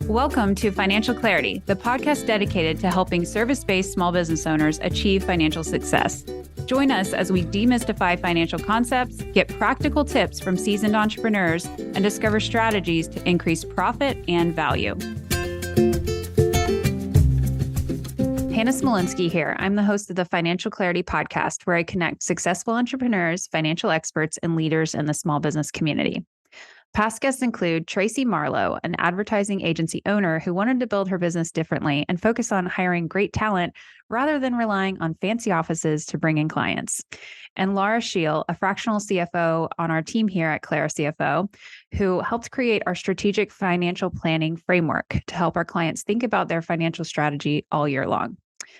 Welcome to Financial Clarity, the podcast dedicated to helping service-based small business owners achieve financial success. Join us as we demystify financial concepts, get practical tips from seasoned entrepreneurs, and discover strategies to increase profit and value. Hannah Smolinski here. I'm the host of the Financial Clarity podcast, where I connect successful entrepreneurs, financial experts, and leaders in the small business community. Past guests include Tracy Marlowe, an advertising agency owner who wanted to build her business differently and focus on hiring great talent rather than relying on fancy offices to bring in clients. And Laura Scheel, a fractional CFO on our team here at Clara CFO, who helped create our strategic financial planning framework to help our clients think about their financial strategy all year long.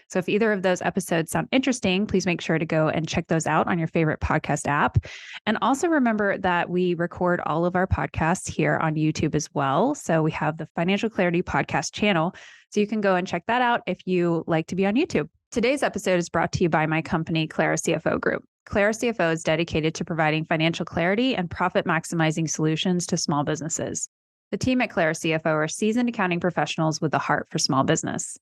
So if either of those episodes sound interesting, please make sure to go and check those out on your favorite podcast app. And also remember that we record all of our podcasts here on YouTube as well. So we have the Financial Clarity podcast channel. So you can go and check that out if you like to be on YouTube. Today's episode is brought to you by my company, Clara CFO Group. Clara CFO is dedicated to providing financial clarity and profit maximizing solutions to small businesses. The team at Clara CFO are seasoned accounting professionals with a heart for small business.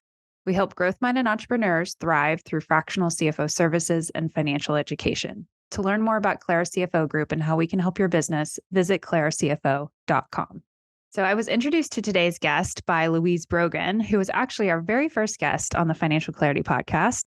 We help growth-minded entrepreneurs thrive through fractional CFO services and financial education. To learn more about Clara CFO Group and how we can help your business, visit claracfo.com. So I was introduced to today's guest by Louise Brogan, who was actually our very first guest on the Financial Clarity podcast.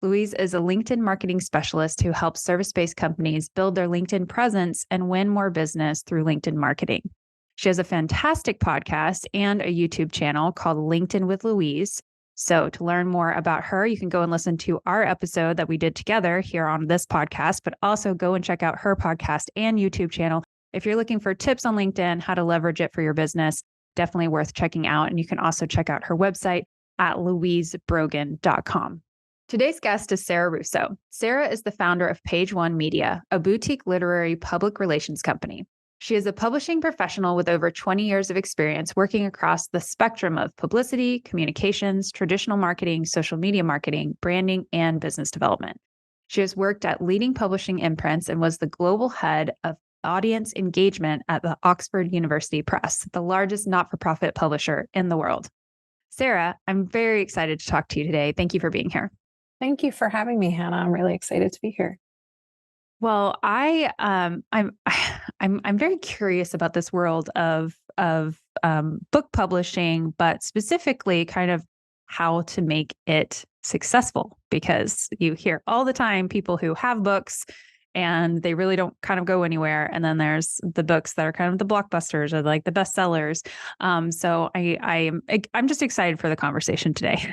Louise is a LinkedIn marketing specialist who helps service-based companies build their LinkedIn presence and win more business through LinkedIn marketing. She has a fantastic podcast and a YouTube channel called LinkedIn with Louise. So to learn more about her, you can go and listen to our episode that we did together here on this podcast, but also go and check out her podcast and YouTube channel. If you're looking for tips on LinkedIn, how to leverage it for your business, definitely worth checking out. And you can also check out her website at louisebrogan.com. Today's guest is Sarah Russo. Sarah is the founder of Page One Media, a boutique literary public relations company. She is a publishing professional with over 20 years of experience working across the spectrum of publicity, communications, traditional marketing, social media marketing, branding, and business development. She has worked at leading publishing imprints and was the global head of audience engagement at the Oxford University Press, the largest not-for-profit publisher in the world. Sarah, I'm very excited to talk to you today. Thank you for being here. Thank you for having me, Hannah. I'm really excited to be here. Well, I'm very curious about this world of book publishing, but specifically kind of how to make it successful, because you hear all the time people who have books and they really don't kind of go anywhere. And then there's the books that are kind of the blockbusters or like the bestsellers. So I'm just excited for the conversation today.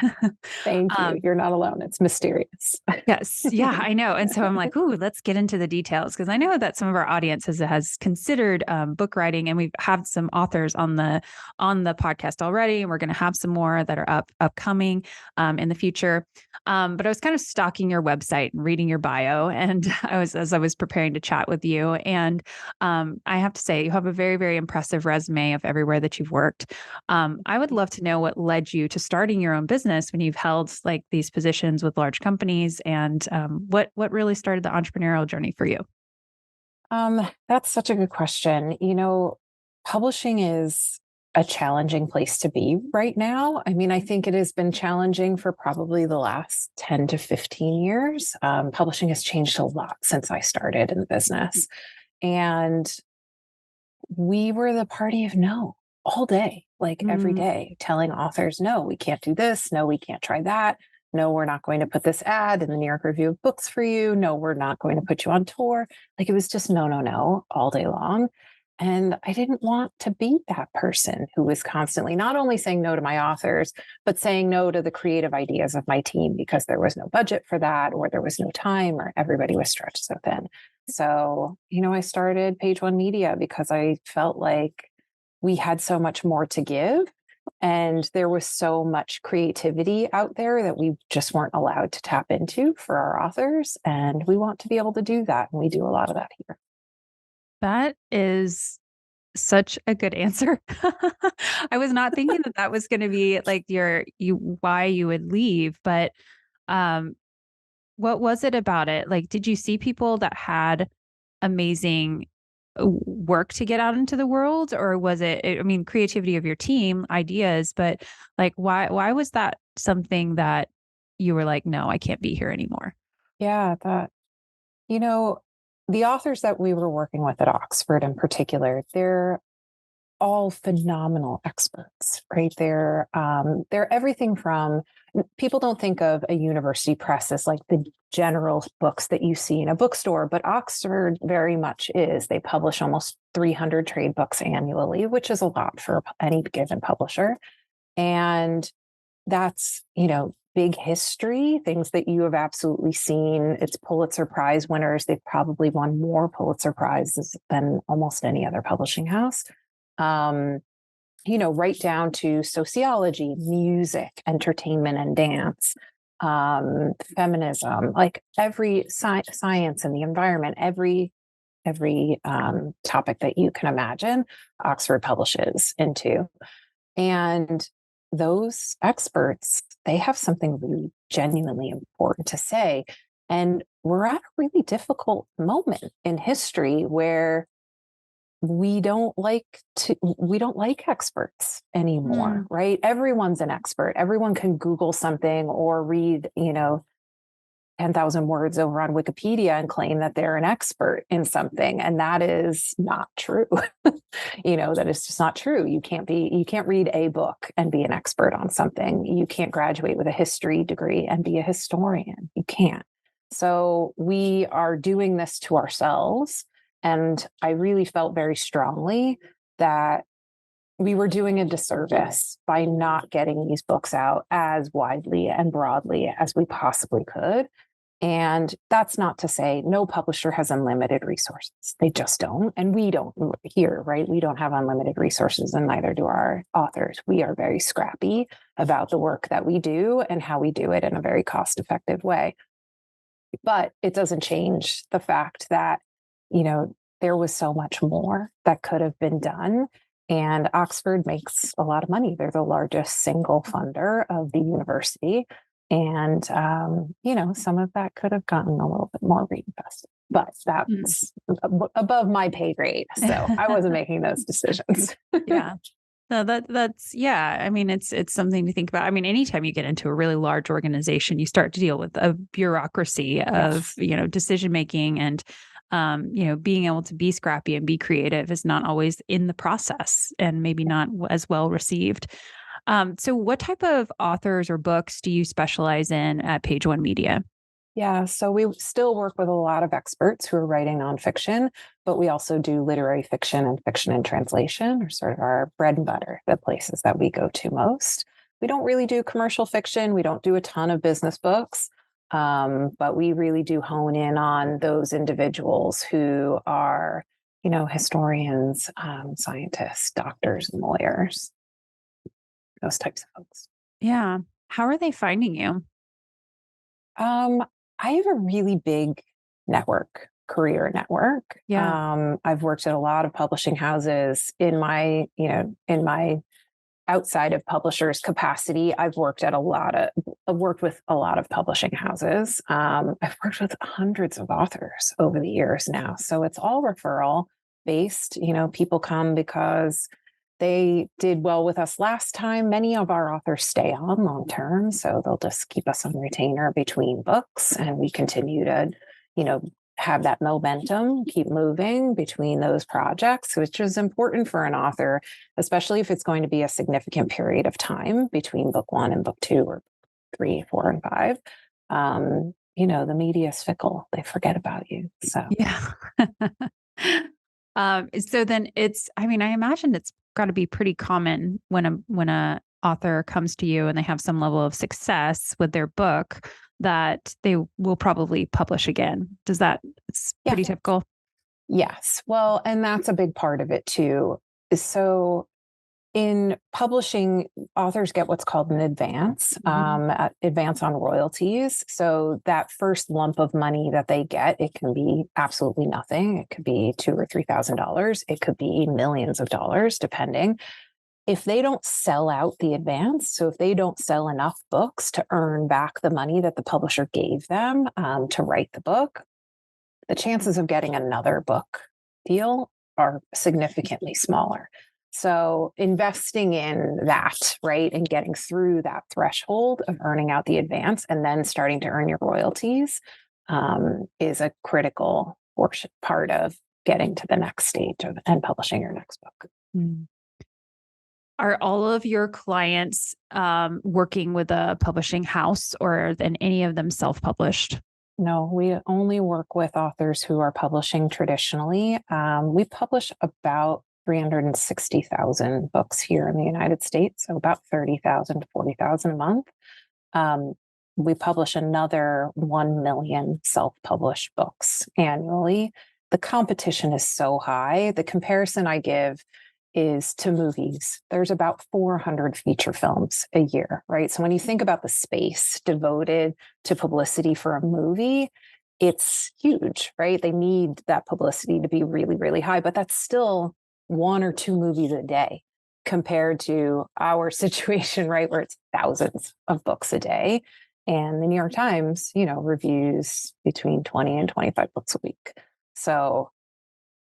Thank you. You're not alone. It's mysterious. Yes. Yeah, I know. And so I'm like, ooh, let's get into the details, because I know that some of our audience has considered book writing, and we've had some authors on the podcast already, and we're going to have some more that are upcoming in the future. But I was kind of stalking your website and reading your bio, and as I was preparing to chat with you, and I have to say, you have a very, very impressive resume of everywhere that you've worked. I would love to know what led you to starting your own business when you've held like these positions with large companies, and what really started the entrepreneurial journey for you? That's such a good question. Publishing is a challenging place to be right now. I mean, I think it has been challenging for probably the last 10 to 15 years. Publishing has changed a lot since I started in the business. And we were the party of no all day, like every day, telling authors, no, we can't do this. No, we can't try that. No, we're not going to put this ad in the New York Review of Books for you. No, we're not going to put you on tour. Like it was just no all day long. And I didn't want to be that person who was constantly not only saying no to my authors, but saying no to the creative ideas of my team because there was no budget for that, or there was no time, or everybody was stretched so thin. So, I started Page One Media because I felt like we had so much more to give. And there was so much creativity out there that we just weren't allowed to tap into for our authors. And we want to be able to do that. And we do a lot of that here. That is such a good answer. I was not thinking that was going to be like why you would leave, but what was it about it? Like, did you see people that had amazing work to get out into the world, or was it, I mean, creativity of your team, ideas, but like, why was that something that you were like, no, I can't be here anymore? Yeah, that, you know, the authors that we were working with at Oxford in particular, they're all phenomenal experts, right? They're everything from, people don't think of a university press as like the general books that you see in a bookstore, but Oxford very much is. They publish almost 300 trade books annually, which is a lot for any given publisher. And that's, big history, things that you have absolutely seen. It's Pulitzer Prize winners. They've probably won more Pulitzer Prizes than almost any other publishing house. Um, right down to sociology, music, entertainment and dance, feminism, like every science and the environment, every topic that you can imagine, Oxford publishes into. And those experts, they have something really genuinely important to say. And we're at a really difficult moment in history where we don't like experts anymore, Mm. right? Everyone's an expert. Everyone can Google something or read, 10,000 words over on Wikipedia and claim that they're an expert in something. And that is not true. That is just not true. You can't read a book and be an expert on something. You can't graduate with a history degree and be a historian. You can't. So we are doing this to ourselves. And I really felt very strongly that we were doing a disservice by not getting these books out as widely and broadly as we possibly could. And that's not to say no publisher has unlimited resources. They just don't. And we don't here, right? We don't have unlimited resources, and neither do our authors. We are very scrappy about the work that we do and how we do it in a very cost-effective way. But it doesn't change the fact that, there was so much more that could have been done. And Oxford makes a lot of money. They're the largest single funder of the university. And, some of that could have gotten a little bit more reinvested, but that's above my pay grade. So I wasn't making those decisions. Yeah. No, that's yeah. I mean, it's something to think about. I mean, anytime you get into a really large organization, you start to deal with a bureaucracy of, Yes. decision making, and being able to be scrappy and be creative is not always in the process, and maybe not as well received. So what type of authors or books do you specialize in at Page One Media? Yeah, so we still work with a lot of experts who are writing nonfiction, but we also do literary fiction and fiction in translation, or sort of our bread and butter, the places that we go to most. We don't really do commercial fiction. We don't do a ton of business books, but we really do hone in on those individuals who are, historians, scientists, doctors, and lawyers, those types of folks. Yeah. How are they finding you? Um, I have a really big career network. Yeah. I've worked at a lot of publishing houses in my outside of publishers capacity. I've worked with a lot of publishing houses. I've worked with hundreds of authors over the years now. So it's all referral based. People come because they did well with us last time. Many of our authors stay on long term, so they'll just keep us on retainer between books, and we continue to, have that momentum, keep moving between those projects, which is important for an author, especially if it's going to be a significant period of time between book one and book two, or 3, 4, and 5. The media is fickle; they forget about you. So Yeah. So then I mean, I imagine it's got to be pretty common when a author comes to you and they have some level of success with their book, that they will probably publish again. It's yeah, pretty typical. yes. Well, and that's a big part of it too. So in publishing, authors get what's called an advance on royalties. So that first lump of money that they get, it can be absolutely nothing. It could be $2,000 or $3,000. It could be millions of dollars, depending. If they don't sell out the advance, so if they don't sell enough books to earn back the money that the publisher gave them to write the book, the chances of getting another book deal are significantly smaller. So investing in that, right, and getting through that threshold of earning out the advance and then starting to earn your royalties is a critical part of getting to the next stage and publishing your next book. Mm. Are all of your clients working with a publishing house, or are any of them self-published? No, we only work with authors who are publishing traditionally. We publish about 360,000 books here in the United States, so about 30,000 to 40,000 a month. Um, we publish another 1 million self-published books annually. The competition is so high. The comparison I give is to movies. There's about 400 feature films a year, right? So when you think about the space devoted to publicity for a movie, it's huge, right? They need that publicity to be really, really high, but that's still 1 or 2 movies a day compared to our situation, right? Where it's thousands of books a day. And the New York Times, reviews between 20 and 25 books a week. So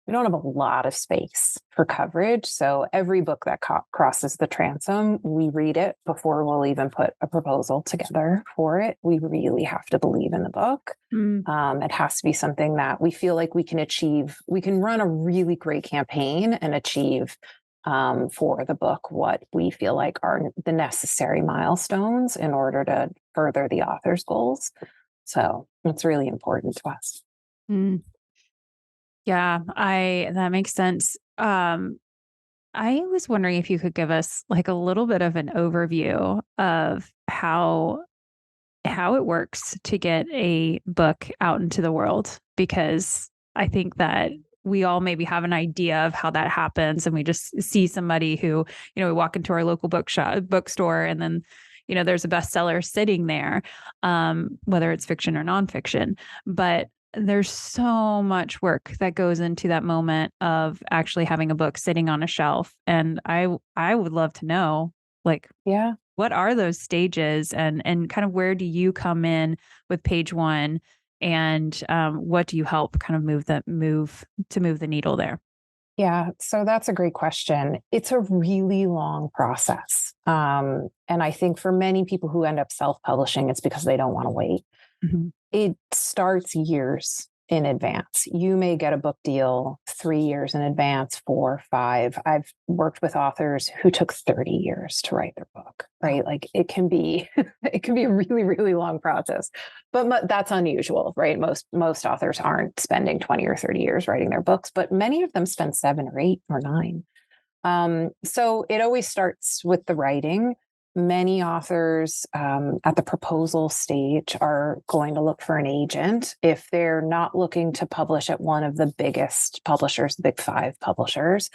we don't have a lot of space for coverage. So every book that crosses the transom, we read it before we'll even put a proposal together for it. We really have to believe in the book. It has to be something that we feel like we can achieve. We can run a really great campaign and achieve for the book what we feel like are the necessary milestones in order to further the author's goals. So it's really important to us. Mm. Yeah, that makes sense. I was wondering if you could give us like a little bit of an overview of how it works to get a book out into the world, because I think that we all maybe have an idea of how that happens, and we just see somebody who, we walk into our local bookstore, and then, there's a bestseller sitting there, whether it's fiction or nonfiction. But there's so much work that goes into that moment of actually having a book sitting on a shelf. And I would love to know, like, Yeah. what are those stages, and kind of where do you come in with page one, and what do you help kind of move the needle there? Yeah, so that's a great question. It's a really long process. And I think for many people who end up self-publishing, it's because they don't want to wait. Mm-hmm. It starts years in advance. You may get a book deal 3 years in advance, 4, 5. I've worked with authors who took 30 years to write their book, right? Like it can be a really, really long process, but that's unusual, right? Most authors aren't spending 20 or 30 years writing their books, but many of them spend 7 or 8 or 9. So it always starts with the writing. Many authors at the proposal stage are going to look for an agent. If they're not looking to publish at one of the biggest publishers, the big 5 publishers,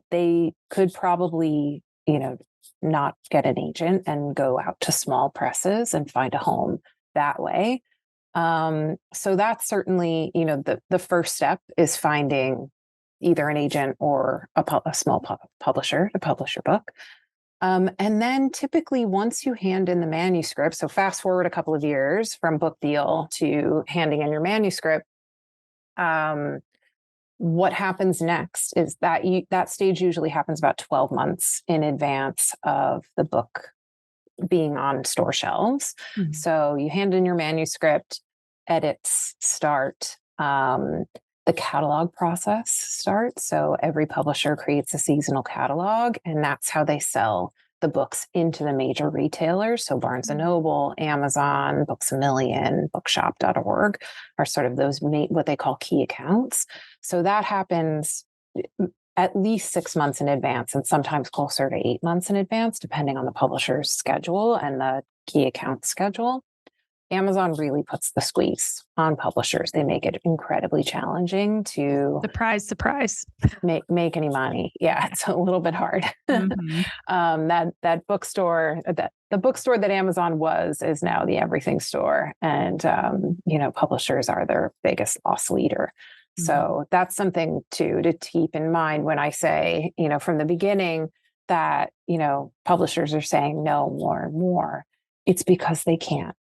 they could probably, not get an agent and go out to small presses and find a home that way. So that's certainly, the first step is finding either an agent or a small publisher to publish your book. And then typically once you hand in the manuscript, so fast forward a couple of years from book deal to handing in your manuscript, what happens next is that that stage usually happens about 12 months in advance of the book being on store shelves. Mm-hmm. So you hand in your manuscript, edits start, the catalog process starts. So every publisher creates a seasonal catalog, and that's how they sell the books into the major retailers. So Barnes & Noble, Amazon, Books A Million, bookshop.org are sort of those what they call key accounts. So that happens at least 6 months in advance, and sometimes closer to 8 months in advance, depending on the publisher's schedule and the key account schedule. Amazon really puts the squeeze on publishers. They make it incredibly challenging to surprise make any money. Yeah, it's a little bit hard. Mm-hmm. That bookstore, the bookstore that Amazon was, is now the everything store, and publishers are their biggest loss leader. Mm-hmm. So that's something to keep in mind when I say, from the beginning that publishers are saying no, more and more. It's because they can't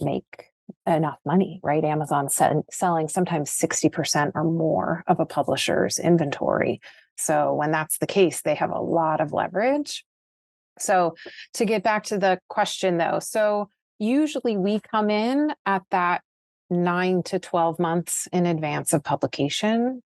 make enough money, right? Amazon selling sometimes 60% or more of a publisher's inventory. So when that's the case, they have a lot of leverage. So to get back to the question though, so usually we come in at that 9 to 12 months in advance of publication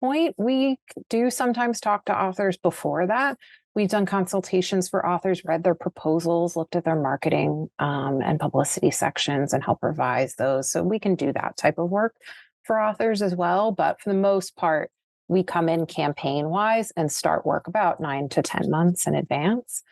point. We do sometimes talk to authors before that. We've done consultations for authors, read their proposals, looked at their marketing and publicity sections, and help revise those. So we can do that type of work for authors as well. But for the most part, we come in campaign wise and start work about 9 to 10 months in advance.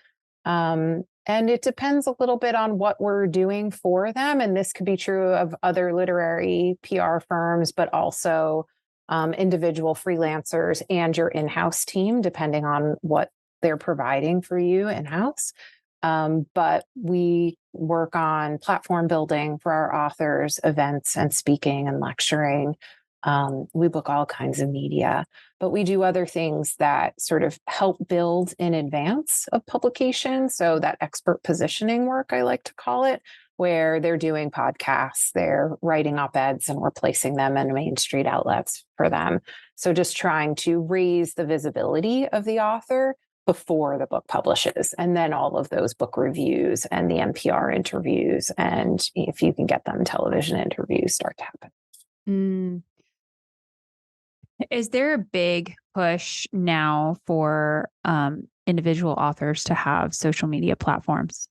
And it depends a little bit on what we're doing for them. And this could be true of other literary PR firms, but also individual freelancers and your in-house team, depending on what they're providing for you in-house. But we work on platform building for our authors, events and speaking and lecturing. We book all kinds of media, but we do other things that sort of help build in advance of publication. So that expert positioning work, I like to call it, where they're doing podcasts, they're writing op-eds and we're placing them in Main Street outlets for them. So just trying to raise the visibility of the author before the book publishes. And then all of those book reviews and the NPR interviews, and if you can get them television interviews, start to happen. Mm. Is there a big push now for individual authors to have social media platforms?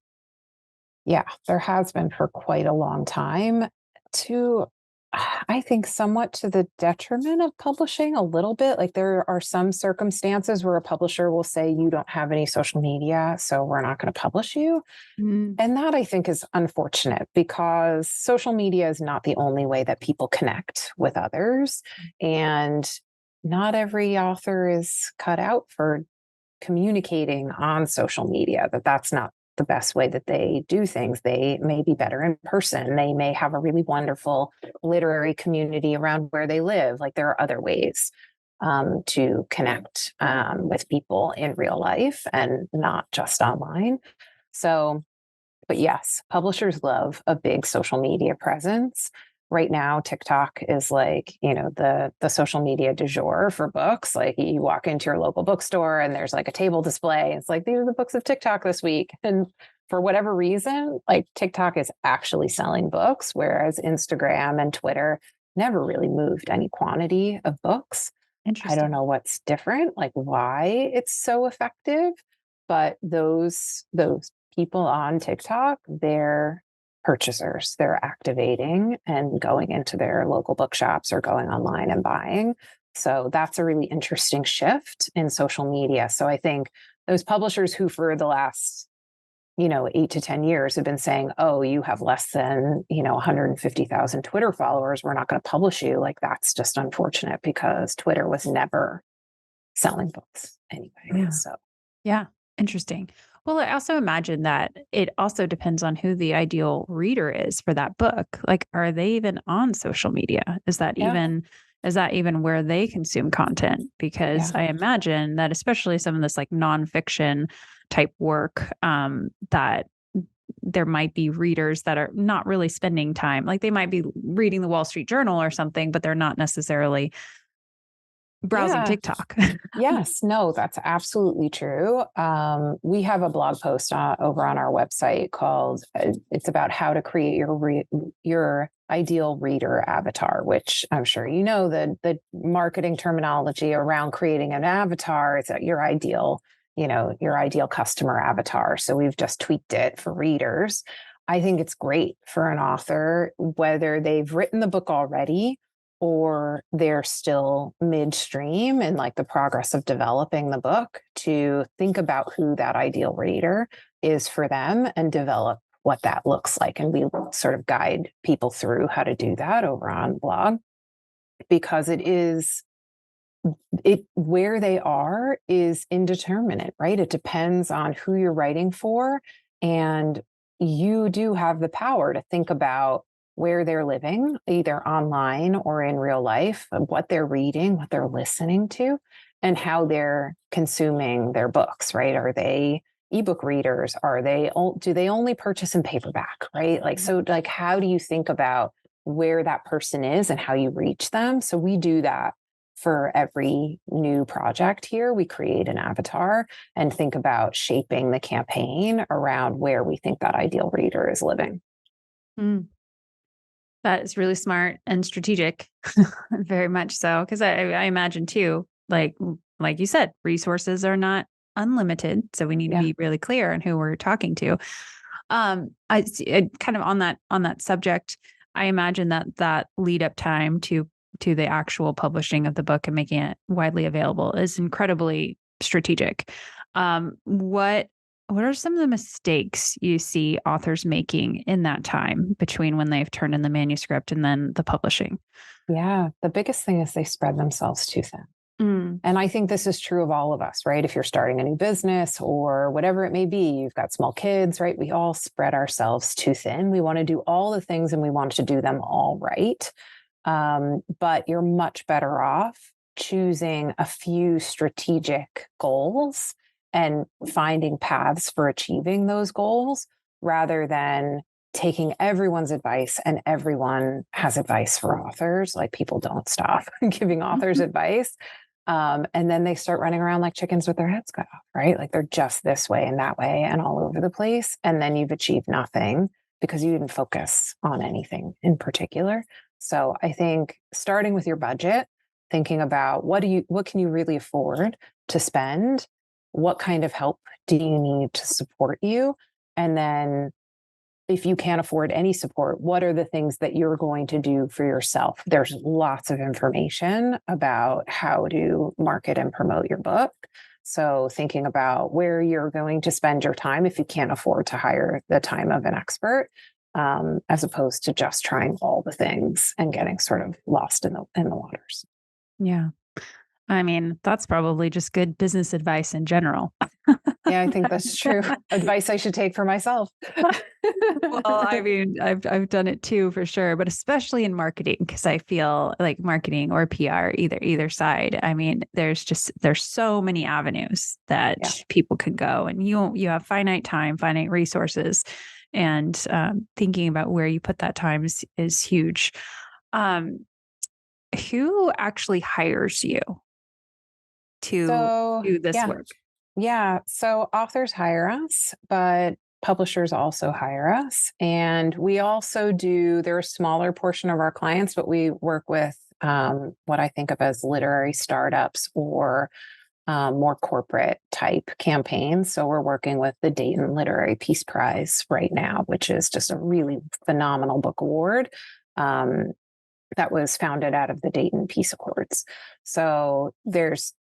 Yeah, there has been for quite a long time, to, I think, somewhat to the detriment of publishing a little bit. Like there are some circumstances where a publisher will say, you don't have any social media, so we're not going to publish you. Mm. And that I think is unfortunate because social media is not the only way that people connect with others. And not every author is cut out for communicating on social media, that's not the best way that they do things. They may be better in person. They may have a really wonderful literary community around where they live. Like there are other ways to connect with people in real life and not just online. So, but yes, publishers love a big social media presence. Right now, TikTok is like, the social media du jour for books. Like you walk into your local bookstore and there's like a table display. It's like, these are the books of TikTok this week. And for whatever reason, like TikTok is actually selling books, whereas Instagram and Twitter never really moved any quantity of books. I don't know what's different, like why it's so effective, but those people on TikTok, they're purchasers. They're activating and going into their local bookshops or going online and buying. So that's a really interesting shift in social media. So I think those publishers who for the last 8 to 10 years have been saying, oh, you have less than 150,000 Twitter followers, we're not going to publish you. Like that's just unfortunate because Twitter was never selling books anyway. Yeah. So yeah, interesting. Well, I also imagine that it also depends on who the ideal reader is for that book. Like, are they even on social media? Is that even where they consume content? Because I imagine that especially some of this like nonfiction type work, that there might be readers that are not really spending time. Like they might be reading the Wall Street Journal or something, but they're not necessarily browsing TikTok. Yes, no, that's absolutely true. We have a blog post over on our website called it's about how to create your ideal reader avatar, which I'm sure the marketing terminology around creating an avatar is your ideal customer avatar. So we've just tweaked it for readers. I think it's great for an author, whether they've written the book already or they're still midstream in like the progress of developing the book, to think about who that ideal reader is for them and develop what that looks like. And we sort of guide people through how to do that over on the blog, because where they are is indeterminate, right? It depends on who you're writing for. And you do have the power to think about where they're living, either online or in real life, what they're reading, what they're listening to, and how they're consuming their books, right? Are they ebook readers? Do they only purchase in paperback, right? Like, so like, how do you think about where that person is and how you reach them? So we do that for every new project here. We create an avatar and think about shaping the campaign around where we think that ideal reader is living. Mm. That is really smart and strategic, very much so. Because I imagine too, like you said, resources are not unlimited, so we need to Yeah. be really clear on who we're talking to. Kind of on that subject, I imagine that lead up time to the actual publishing of the book and making it widely available is incredibly strategic. What are some of the mistakes you see authors making in that time between when they've turned in the manuscript and then the publishing? Yeah. The biggest thing is they spread themselves too thin. Mm. And I think this is true of all of us, right? If you're starting a new business or whatever it may be, you've got small kids, right? We all spread ourselves too thin. We want to do all the things and we want to do them all right. But you're much better off choosing a few strategic goals and finding paths for achieving those goals rather than taking everyone's advice. And everyone has advice for authors. Like, people don't stop giving authors advice. And then they start running around like chickens with their heads cut off, right? Like, they're just this way and that way and all over the place. And then you've achieved nothing because you didn't focus on anything in particular. So I think starting with your budget, thinking about what can you really afford to spend? What kind of help do you need to support you? And then if you can't afford any support, what are the things that you're going to do for yourself? There's lots of information about how to market and promote your book. So thinking about where you're going to spend your time if you can't afford to hire the time of an expert, as opposed to just trying all the things and getting sort of lost in the waters. Yeah. I mean, that's probably just good business advice in general. Yeah, I think that's true. Advice I should take for myself. Well, I mean, I've done it too for sure, but especially in marketing, because I feel like marketing or PR, either side. I mean, there's so many avenues that people can go, and you have finite time, finite resources, and thinking about where you put that time is huge. Who actually hires you to do this work? Yeah. So authors hire us, but publishers also hire us. And we also they're a smaller portion of our clients, but we work with what I think of as literary startups or more corporate type campaigns. So we're working with the Dayton Literary Peace Prize right now, which is just a really phenomenal book award. That was founded out of the Dayton Peace Accords. So there's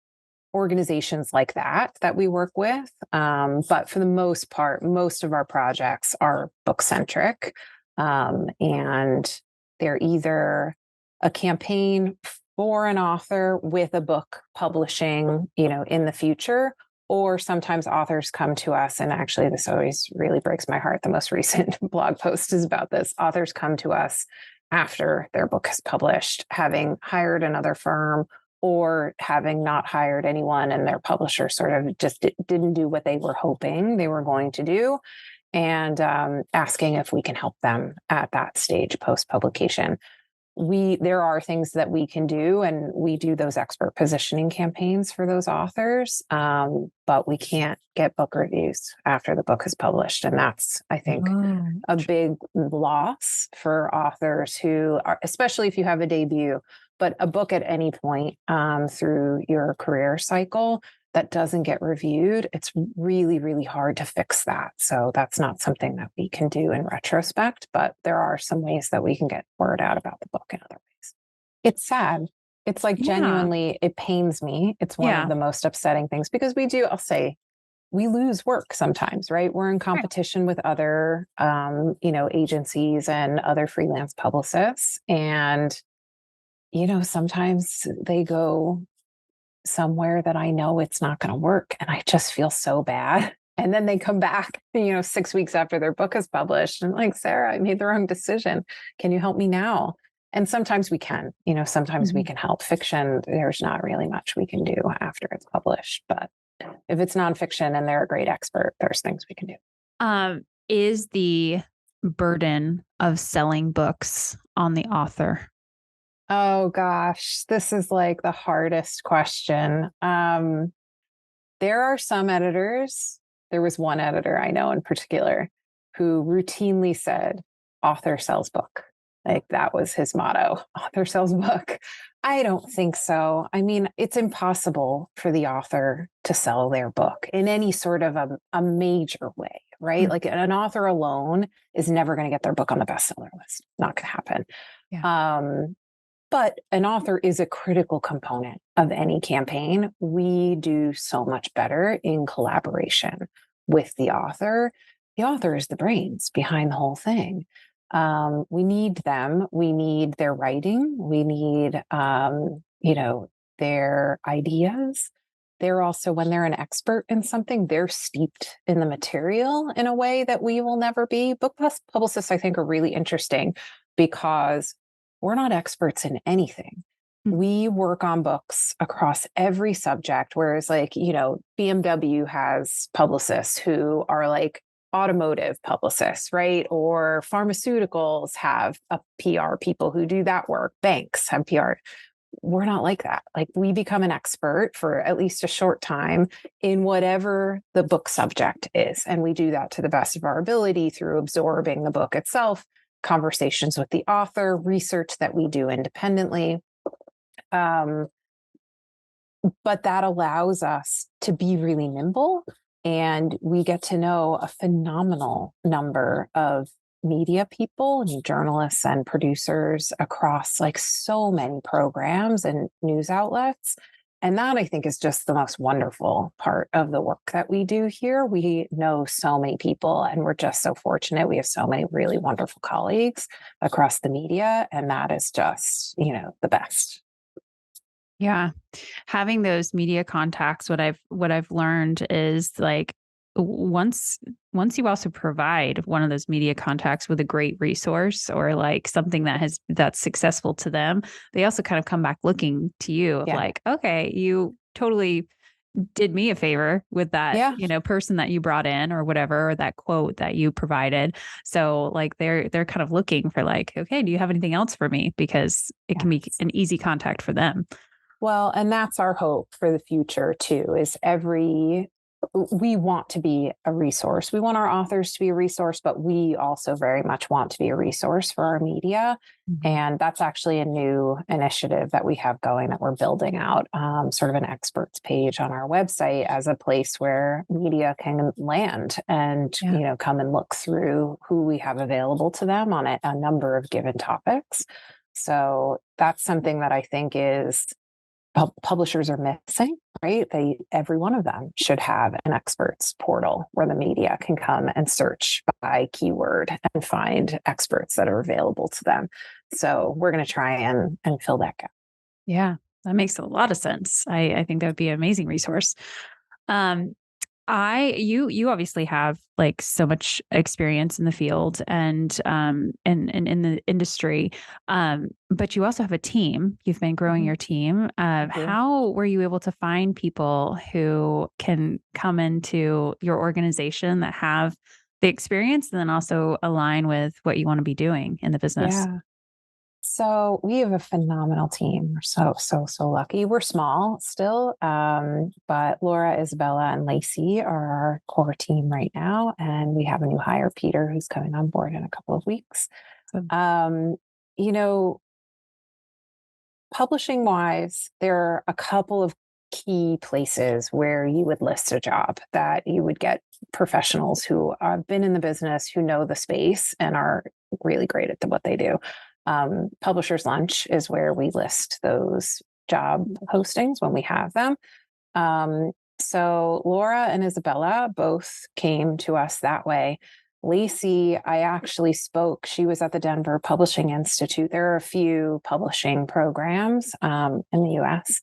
organizations like that we work with. But for the most part, most of our projects are book centric. And they're either a campaign for an author with a book publishing, in the future, or sometimes authors come to us. And actually, this always really breaks my heart. The most recent blog post is about this. Authors come to us after their book is published, having hired another firm or having not hired anyone, and their publisher sort of just didn't do what they were hoping they were going to do, and asking if we can help them at that stage post-publication. There are things that we can do, and we do those expert positioning campaigns for those authors, but we can't get book reviews after the book is published. And that's, I think, a big loss for authors who are, especially if you have a debut, but a book at any point through your career cycle that doesn't get reviewed, it's really, really hard to fix that. So that's not something that we can do in retrospect, but there are some ways that we can get word out about the book in other ways. It's sad. It's like genuinely, it pains me. It's one of the most upsetting things because I'll say, we lose work sometimes, right? We're in competition with other, agencies and other freelance publicists. And, sometimes they go somewhere that I know it's not going to work. And I just feel so bad. And then they come back, 6 weeks after their book is published and like, Sarah, I made the wrong decision. Can you help me now? And sometimes we can, sometimes we can help. Fiction, there's not really much we can do after it's published, but if it's nonfiction and they're a great expert, there's things we can do. Is the burden of selling books on the author? Oh gosh, this is like the hardest question. There are some editors. There was one editor I know in particular who routinely said, author sells book. Like that was his motto, author sells book. I don't think so. I mean, it's impossible for the author to sell their book in any sort of a major way, right? Like an author alone is never going to get their book on the bestseller list. Not going to happen. Yeah. But an author is a critical component of any campaign. We do so much better in collaboration with the author. The author is the brains behind the whole thing. We need them. We need their writing. We need, their ideas. They're also, when they're an expert in something, they're steeped in the material in a way that we will never be. Book publicists, I think, are really interesting because we're not experts in anything. We work on books across every subject, whereas BMW has publicists who are like automotive publicists, right? Or pharmaceuticals have a PR people who do that work. Banks have PR. We're not like that. Like we become an expert for at least a short time in whatever the book subject is. And we do that to the best of our ability through absorbing the book itself, conversations with the author, research that we do independently. But that allows us to be really nimble, and we get to know a phenomenal number of media people and journalists and producers across like so many programs and news outlets. And that I think is just the most wonderful part of the work that we do here. We know so many people and we're just so fortunate. We have so many really wonderful colleagues across the media. And that is just, the best. Yeah. Having those media contacts, what I've learned is like once you also provide one of those media contacts with a great resource or like something that's successful to them, they also kind of come back looking to you of like, okay, you totally did me a favor with that, person that you brought in or whatever, or that quote that you provided. So like they're kind of looking for like, okay, do you have anything else for me? Because it can be an easy contact for them. Well, and that's our hope for the future too, is we want to be a resource. We want our authors to be a resource, but we also very much want to be a resource for our media. Mm-hmm. And that's actually a new initiative that we have going that we're building out, sort of an experts page on our website as a place where media can land and, come and look through who we have available to them on a number of given topics. So that's something that I think is publishers are missing, right? Every one of them should have an experts portal where the media can come and search by keyword and find experts that are available to them. So we're going to try and fill that gap. Yeah, that makes a lot of sense. I think that would be an amazing resource. You obviously have like so much experience in the field and in the industry, but you also have a team. You've been growing your team. How were you able to find people who can come into your organization that have the experience and then also align with what you want to be doing in the business? Yeah. So we have a phenomenal team. We're so lucky. We're small still, but Laura, Isabella, and Lacey are our core team right now. And we have a new hire, Peter, who's coming on board in a couple of weeks. Publishing wise, there are a couple of key places where you would list a job that you would get professionals who have been in the business, who know the space and are really great at what they do. Publishers Lunch is where we list those job postings when we have them. So Laura and Isabella both came to us that way. Lacey, I actually spoke. She was at the Denver Publishing Institute. There are a few publishing programs in the US,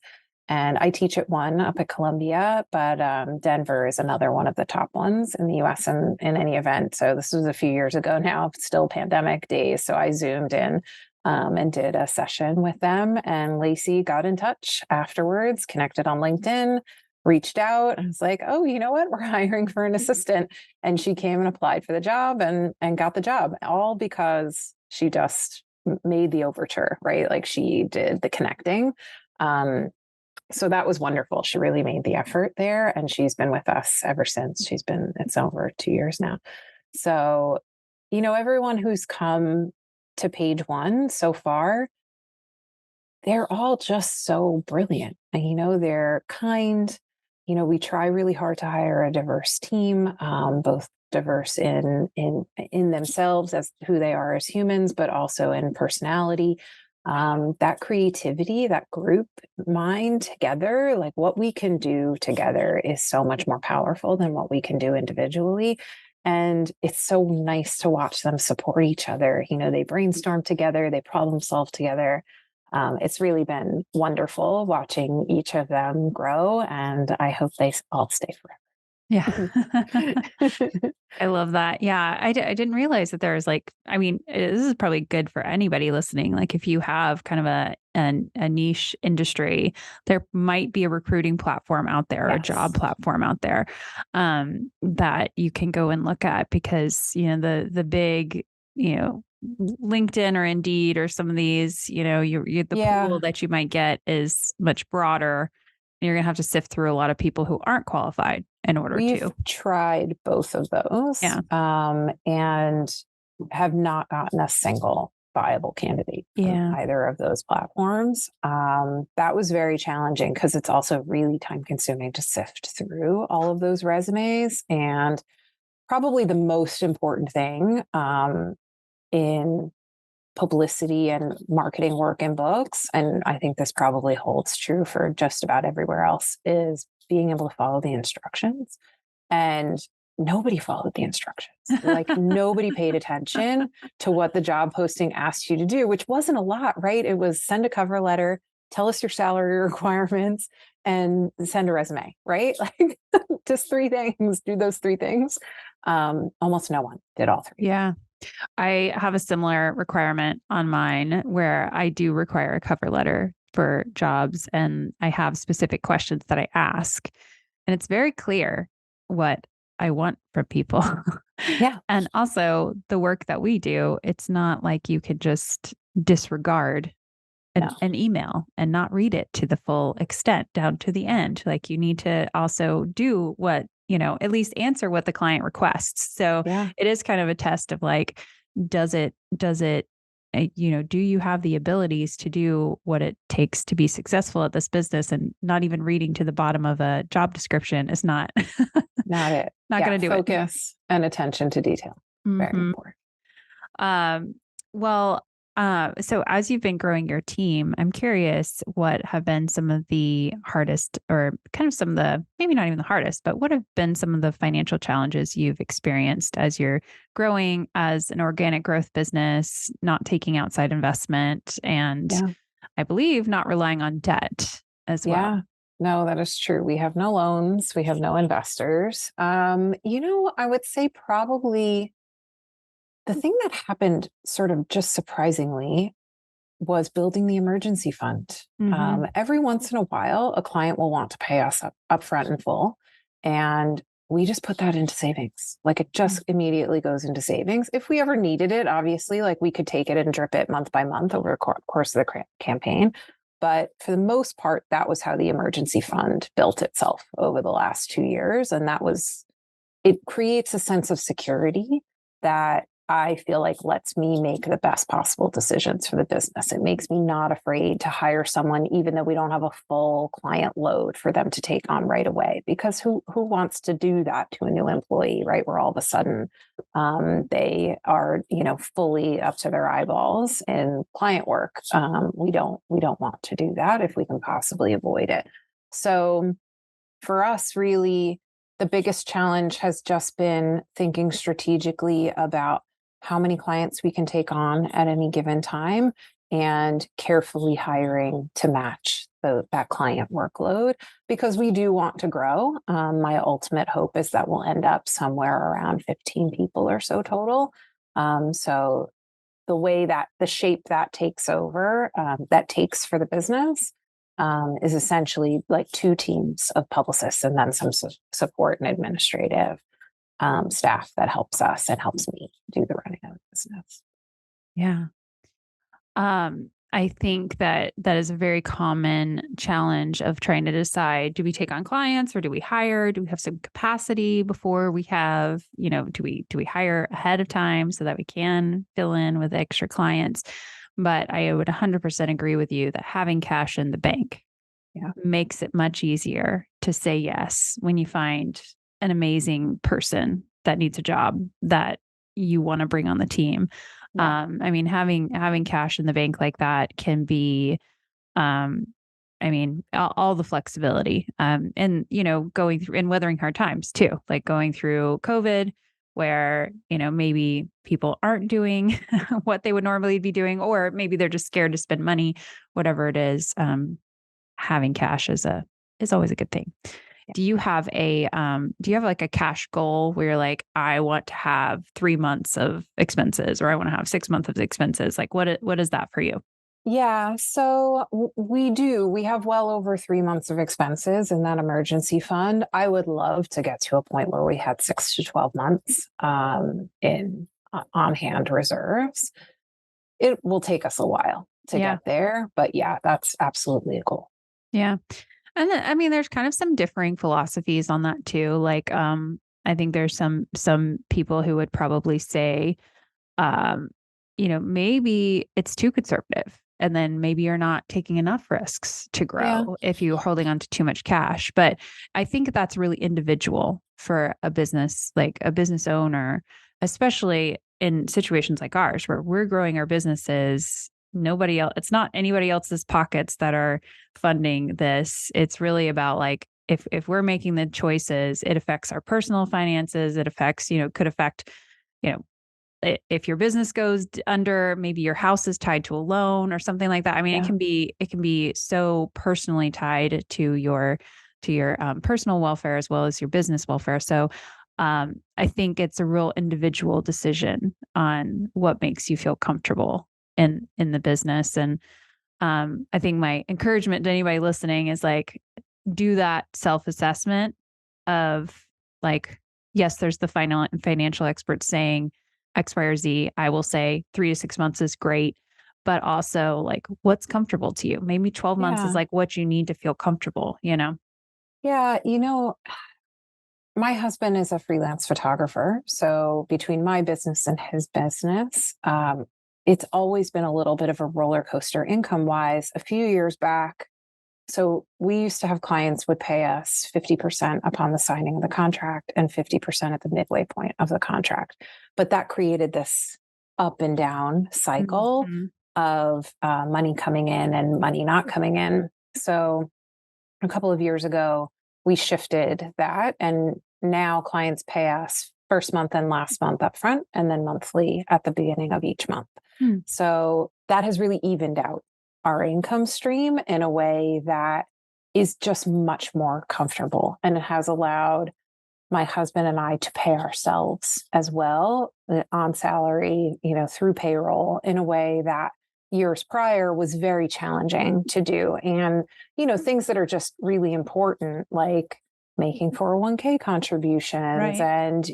and I teach at one up at Columbia, but Denver is another one of the top ones in the US in any event. So this was a few years ago now, still pandemic days. So I Zoomed in and did a session with them. And Lacey got in touch afterwards, connected on LinkedIn, reached out. I was like, oh, you know what? We're hiring for an assistant. And she came and applied for the job and got the job, all because she just made the overture, right? Like she did the connecting. So that was wonderful. She really made the effort there. And she's been with us ever since. It's over 2 years now. So, everyone who's come to page one so far, they're all just so brilliant. And, they're kind. We try really hard to hire a diverse team, both diverse in themselves as who they are as humans, but also in personality. That creativity, that group mind together, like what we can do together is so much more powerful than what we can do individually. And it's so nice to watch them support each other. They brainstorm together, they problem solve together. It's really been wonderful watching each of them grow, and I hope they all stay Yeah. forever. I love that. Yeah. I didn't realize that there's this is probably good for anybody listening. Like if you have kind of a niche industry, there might be a recruiting platform out there or a job platform out there that you can go and look at because, the big, LinkedIn or Indeed or some of these, the pool that you might get is much broader. You're going to have to sift through a lot of people who aren't qualified in order We've to. tried both of those, Yeah. and have not gotten a single viable candidate from either of those platforms. That was very challenging because it's also really time consuming to sift through all of those resumes. And probably the most important thing in publicity and marketing work in books, and I think this probably holds true for just about everywhere else, is being able to follow the instructions. And nobody followed the instructions. Like nobody paid attention to what the job posting asked you to do, which wasn't a lot, right? It was send a cover letter, tell us your salary requirements, and send a resume, right? Like just 3 things, do those 3 things. Almost no one did all 3. Yeah. I have a similar requirement on mine where I do require a cover letter for jobs and I have specific questions that I ask. And it's very clear what I want from people. Yeah. And also the work that we do, it's not like you could just disregard an email and not read it to the full extent down to the end. Like you need to also do what, at least answer what the client requests. So it is kind of a test of like, does it, do you have the abilities to do what it takes to be successful at this business? And not even reading to the bottom of a job description is not, not it. Not going to do focus and attention to detail. Very important. Well, so as you've been growing your team, I'm curious what have been some of the hardest or kind of some of the, maybe not even the hardest, but what have been some of the financial challenges you've experienced as you're growing as an organic growth business, not taking outside investment, and I believe not relying on debt as well. Yeah. No, that is true. We have no loans. We have no investors. I would say probably the thing that happened sort of just surprisingly was building the emergency fund. Every once in a while, a client will want to pay us up front in full. And we just put that into savings. Like it just immediately goes into savings. If we ever needed it, obviously, like we could take it and drip it month by month over the course of the campaign. But for the most part, that was how the emergency fund built itself over the last 2 years. And it creates a sense of security that I feel like lets me make the best possible decisions for the business. It makes me not afraid to hire someone, even though we don't have a full client load for them to take on right away. Because who wants to do that to a new employee, right? Where all of a sudden they are, fully up to their eyeballs in client work. We don't want to do that if we can possibly avoid it. So for us, really, the biggest challenge has just been thinking strategically about how many clients we can take on at any given time and carefully hiring to match that client workload, because we do want to grow. My ultimate hope is that we'll end up somewhere around 15 people or so total. So the shape that takes for the business, is essentially like two teams of publicists and then some support and administrative staff that helps us and helps me do the running of the business. Yeah. I think that is a very common challenge of trying to decide, do we take on clients or do we hire? Do we have some capacity before we have, do we hire ahead of time so that we can fill in with extra clients? But I would 100% agree with you that having cash in the bank makes it much easier to say yes when you find an amazing person that needs a job that you want to bring on the team. Yeah. I mean, having cash in the bank like that can be, all the flexibility, and, going through and weathering hard times too, like going through COVID where, maybe people aren't doing what they would normally be doing, or maybe they're just scared to spend money, whatever it is. Having cash is always a good thing. Do you have like a cash goal where you're like, I want to have 3 months of expenses, or I want to have 6 months of expenses? Like what is that for you? Yeah. So we do. We have well over 3 months of expenses in that emergency fund. I would love to get to a point where we had 6 to 12 months in on-hand reserves. It will take us a while to get there, but yeah, that's absolutely a goal. Yeah. And then, I mean, there's kind of some differing philosophies on that too. Like, I think there's some people who would probably say, maybe it's too conservative, and then maybe you're not taking enough risks to grow if you're holding on to too much cash. But I think that's really individual for a business, like a business owner, especially in situations like ours where we're growing our businesses. Nobody else, it's not anybody else's pockets that are funding this. It's really about like, if we're making the choices, it affects our personal finances. It affects, could affect, if your business goes under, maybe your house is tied to a loan or something like that. I mean, it can be so personally tied to your personal welfare as well as your business welfare. So I think it's a real individual decision on what makes you feel comfortable in the business. And I think my encouragement to anybody listening is like, do that self-assessment of like, yes, there's the financial experts saying X, Y, or Z. I will say 3 to 6 months is great, but also like what's comfortable to you. Maybe 12 months is like what you need to feel comfortable, Yeah. My husband is a freelance photographer. So between my business and his business, it's always been a little bit of a roller coaster income wise. A few years back, so we used to have clients would pay us 50% upon the signing of the contract and 50% at the midway point of the contract. But that created this up and down cycle of money coming in and money not coming in. So a couple of years ago, we shifted that, and now clients pay us first month and last month upfront, and then monthly at the beginning of each month. So that has really evened out our income stream in a way that is just much more comfortable, and it has allowed my husband and I to pay ourselves as well on salary, through payroll in a way that years prior was very challenging to do. And, things that are just really important, like making 401k contributions. And,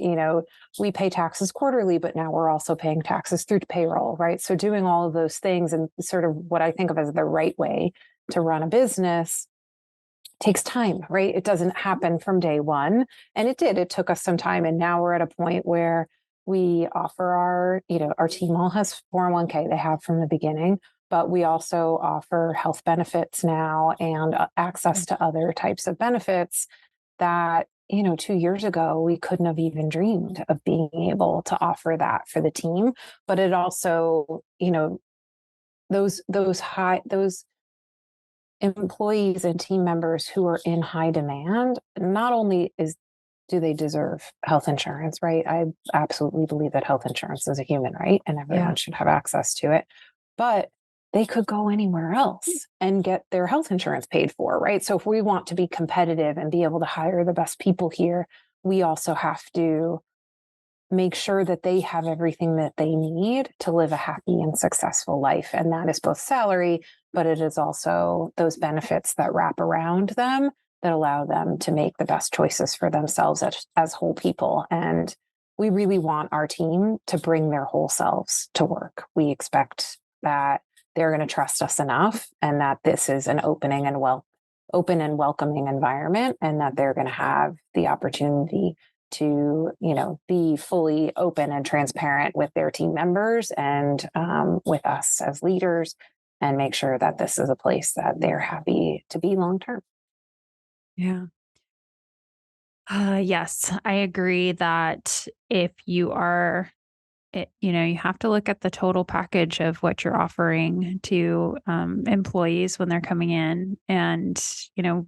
we pay taxes quarterly, but now we're also paying taxes through payroll, right? So doing all of those things and sort of what I think of as the right way to run a business takes time, right? It doesn't happen from day one. And it took us some time. And now we're at a point where we offer our team all has 401k they have from the beginning, but we also offer health benefits now and access to other types of benefits that, 2 years ago, we couldn't have even dreamed of being able to offer that for the team. But it also, those employees and team members who are in high demand, not only do they deserve health insurance, right? I absolutely believe that health insurance is a human right and everyone should have access to it, but they could go anywhere else and get their health insurance paid for, right? So if we want to be competitive and be able to hire the best people here, we also have to make sure that they have everything that they need to live a happy and successful life. And that is both salary, but it is also those benefits that wrap around them that allow them to make the best choices for themselves as whole people. And we really want our team to bring their whole selves to work. We expect that they're going to trust us enough, and that this is an open and welcoming environment, and that they're going to have the opportunity to, be fully open and transparent with their team members and with us as leaders, and make sure that this is a place that they're happy to be long term. Yeah. Yes, I agree that if you are, you have to look at the total package of what you're offering to employees when they're coming in, and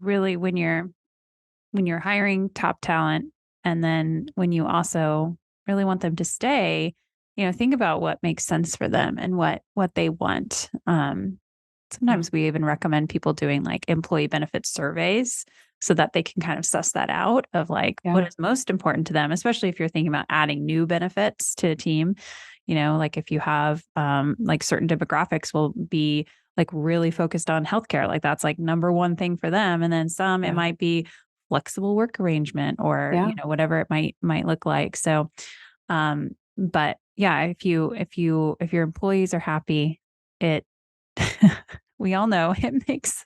really when you're hiring top talent, and then when you also really want them to stay, think about what makes sense for them and what they want. Sometimes we even recommend people doing like employee benefit surveys so that they can kind of suss that out of like what is most important to them, especially if you're thinking about adding new benefits to a team. Like if you have like certain demographics will be like really focused on healthcare, like that's like number one thing for them. And then some, it might be flexible work arrangement or, whatever it might look like. So, but yeah, if your employees are happy, it, we all know it makes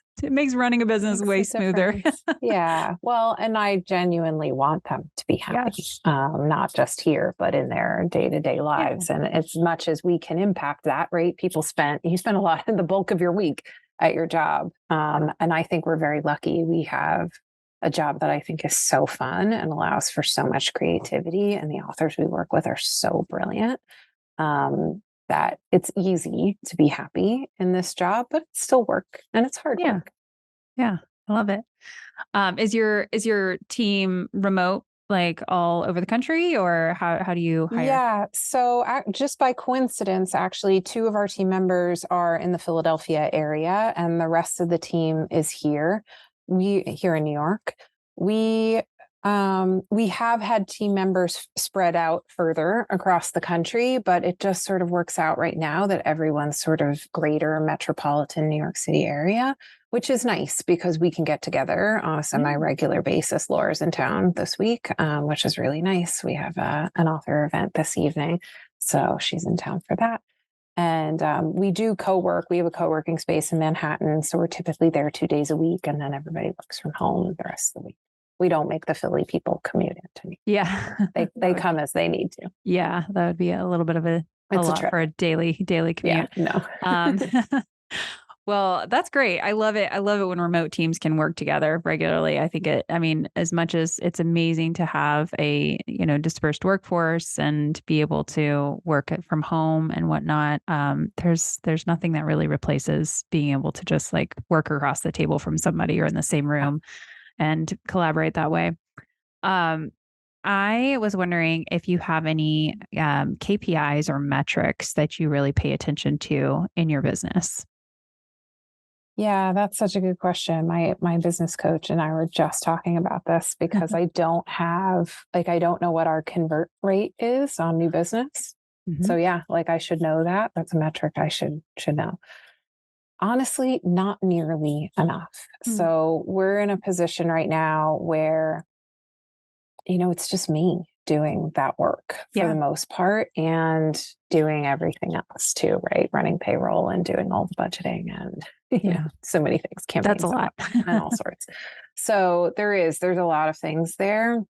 running a business way smoother. Yeah. Well, and I genuinely want them to be happy, not just here, but in their day-to-day lives. And as much as we can impact that, right? You spend a lot of the bulk of your week at your job. And I think we're very lucky. We have a job that I think is so fun and allows for so much creativity. And the authors we work with are so brilliant. That it's easy to be happy in this job, but it's still work and it's hard work. Yeah. I love it. Is your team remote, like all over the country, or how do you hire? Yeah. So just by coincidence, actually, 2 of our team members are in the Philadelphia area and the rest of the team is here. Here in New York. We have had team members spread out further across the country, but it just sort of works out right now that everyone's sort of greater metropolitan New York City area, which is nice because we can get together on a semi-regular basis. Laura's in town this week, which is really nice. We have an author event this evening, so she's in town for that. And we do co-work. We have a co-working space in Manhattan, so we're typically there 2 days a week, and then everybody works from home the rest of the week. We don't make the Philly people commute into me. Yeah. They come as they need to. Yeah, that would be a little bit of a lot for a daily commute. Yeah, no. Well, that's great. I love it. I love it when remote teams can work together regularly. As much as it's amazing to have a, dispersed workforce and be able to work it from home and whatnot, there's nothing that really replaces being able to just like work across the table from somebody or in the same room and collaborate that way. I was wondering if you have any KPIs or metrics that you really pay attention to in your business. Yeah, that's such a good question. My business coach and I were just talking about this because I don't know what our convert rate is on new business. Mm-hmm. So yeah, I should know that. That's a metric I should know. Honestly, not nearly enough. Mm-hmm. So we're in a position right now where, it's just me doing that work for the most part and doing everything else too, right? Running payroll and doing all the budgeting and so many things. That's a lot. And all sorts. So there's a lot of things there.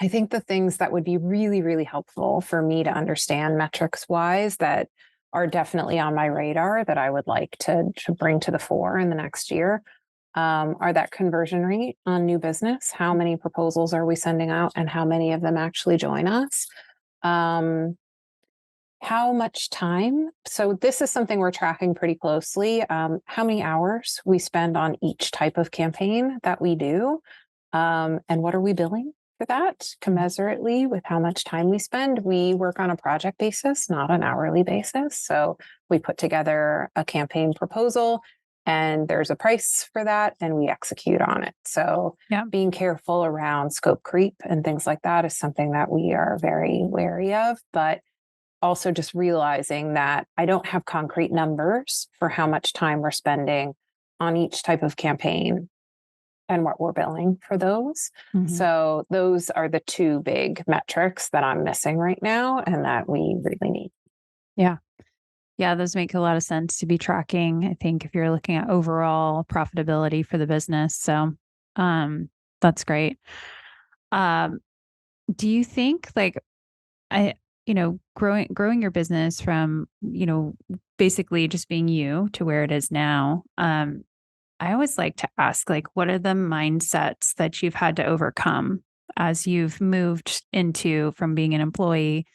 I think the things that would be really, really helpful for me to understand metrics wise that are definitely on my radar that I would like to bring to the fore in the next year are that conversion rate on new business. How many proposals are we sending out and how many of them actually join us? How much time? So this is something we're tracking pretty closely. How many hours we spend on each type of campaign that we do. And what are we billing for that commensurately with how much time we spend? We work on a project basis, not an hourly basis. So we put together a campaign proposal and there's a price for that, and we execute on it. So being careful around scope creep and things like that is something that we are very wary of, but also just realizing that I don't have concrete numbers for how much time we're spending on each type of campaign and what we're billing for those. So those are the two big metrics that I'm missing right now and that we really need. Yeah. Yeah, those make a lot of sense to be tracking. I think if you're looking at overall profitability for the business. So that's great. Do you think like growing your business from, basically just being you to where it is now, I always like to ask, like, what are the mindsets that you've had to overcome as you've moved into from being an employee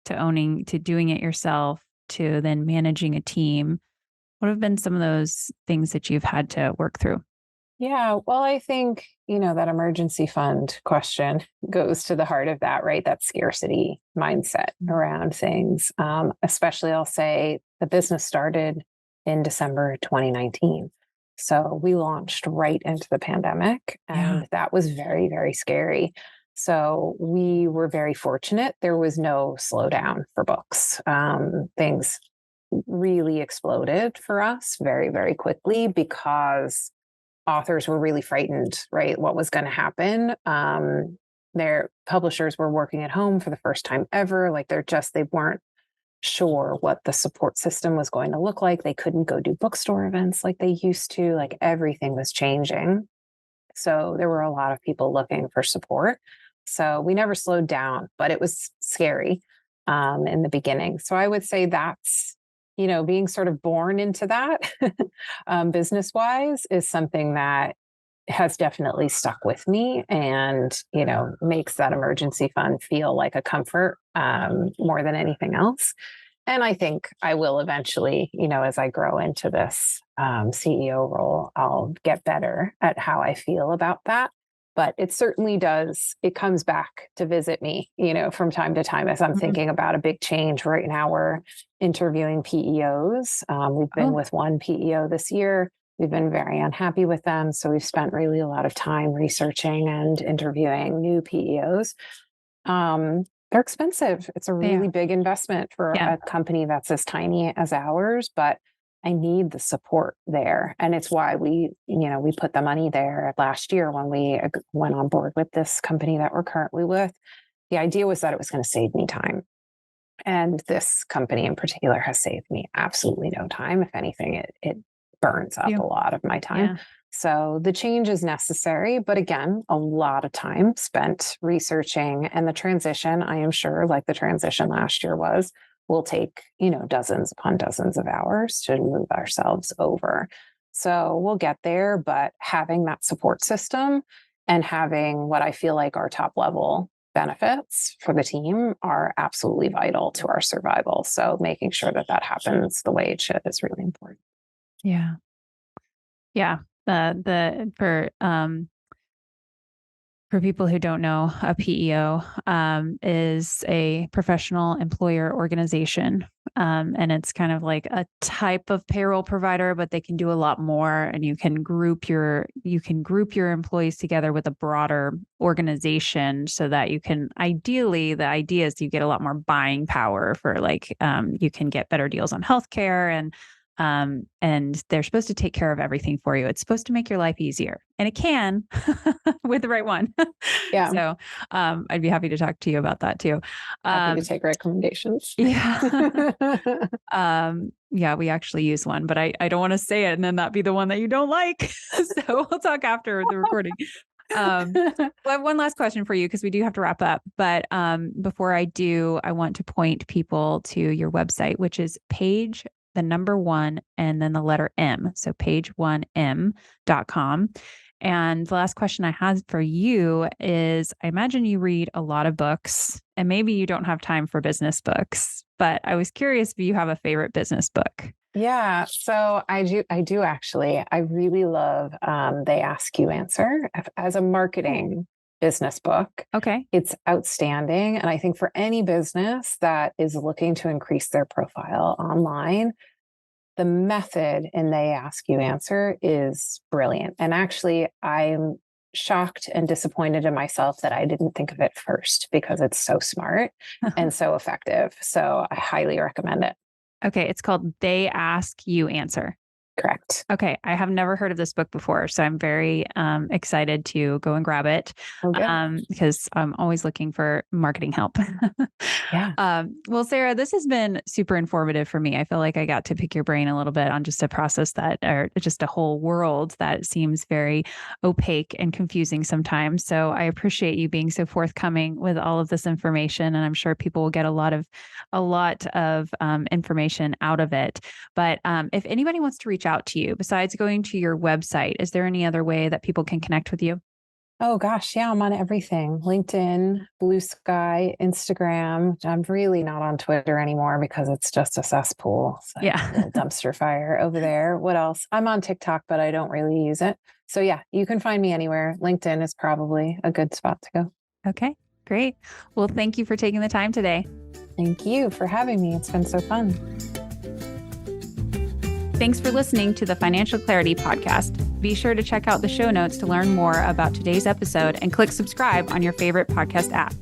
to doing it yourself to then managing a team? What have been some of those things that you've had to work through? Yeah, well, I think, that emergency fund question goes to the heart of that, right? That scarcity mindset around things. Especially, I'll say the business started in December 2019. So we launched right into the pandemic, and that was very, very scary. So we were very fortunate. There was no slowdown for books. Things really exploded for us very, very quickly because authors were really frightened, right? What was going to happen? Their publishers were working at home for the first time ever. Like they weren't sure what the support system was going to look like. They couldn't go do bookstore events like they used to. Like everything was changing. So there were a lot of people looking for support. So we never slowed down, but it was scary in the beginning. So I would say that's, being sort of born into that business wise is something that has definitely stuck with me and, makes that emergency fund feel like a comfort more than anything else. And I think I will eventually, as I grow into this CEO role, I'll get better at how I feel about that. But it certainly does. It comes back to visit me, from time to time as I'm thinking about a big change. Right now, we're interviewing PEOs. We've been with one PEO this year. We've been very unhappy with them. So we've spent really a lot of time researching and interviewing new PEOs. They're expensive. It's a really big investment for a company that's as tiny as ours, but I need the support there. And it's why we put the money there last year when we went on board with this company that we're currently with. The idea was that it was going to save me time. And this company in particular has saved me absolutely no time. If anything, it burns up a lot of my time. Yeah. So the change is necessary, but again, a lot of time spent researching, and the transition, I am sure, like the transition last year will take, dozens upon dozens of hours to move ourselves over. So we'll get there, but having that support system and having what I feel like our top level benefits for the team are absolutely vital to our survival. So making sure that happens the way it should is really important. Yeah. Yeah. For people who don't know, a PEO is a professional employer organization. And it's kind of like a type of payroll provider, but they can do a lot more. And you can group your employees together with a broader organization so that you can the idea is you get a lot more buying power for you can get better deals on healthcare and they're supposed to take care of everything for you. It's supposed to make your life easier, and it can with the right one. Yeah. So I'd be happy to talk to you about that too. Happy to take recommendations. Yeah. Yeah, we actually use one, but I don't want to say it and then that be the one that you don't like. So we'll talk after the recording. I have one last question for you because we do have to wrap up. But before I do, I want to point people to your website, which is the number 1 and then the letter M. So page1m.com. And the last question I had for you is, I imagine you read a lot of books and maybe you don't have time for business books, but I was curious if you have a favorite business book. Yeah, so I do actually. I really love They Ask You Answer as a marketing business book. Okay. It's outstanding. And I think for any business that is looking to increase their profile online, the method in They Ask You Answer is brilliant. And actually, I'm shocked and disappointed in myself that I didn't think of it first because it's so smart and so effective. So I highly recommend it. Okay. It's called They Ask You Answer. Correct. Okay. I have never heard of this book before, so I'm very excited to go and grab it because I'm always looking for marketing help. Yeah. Well, Sarah, this has been super informative for me. I feel like I got to pick your brain a little bit on just a process that, or just a whole world that seems very opaque and confusing sometimes. So I appreciate you being so forthcoming with all of this information, and I'm sure people will get a lot of information out of it. But if anybody wants to reach out to you, besides going to your website, is there any other way that people can connect with you? Oh gosh, yeah, I'm on everything. LinkedIn, Blue Sky, Instagram. I'm really not on Twitter anymore because it's just a cesspool. It's a little dumpster fire over there. What else? I'm on TikTok, but I don't really use it. So yeah, you can find me anywhere. LinkedIn is probably a good spot to go. Okay, great. Well, thank you for taking the time today. Thank you for having me. It's been so fun. Thanks for listening to the Financial Clarity Podcast. Be sure to check out the show notes to learn more about today's episode and click subscribe on your favorite podcast app.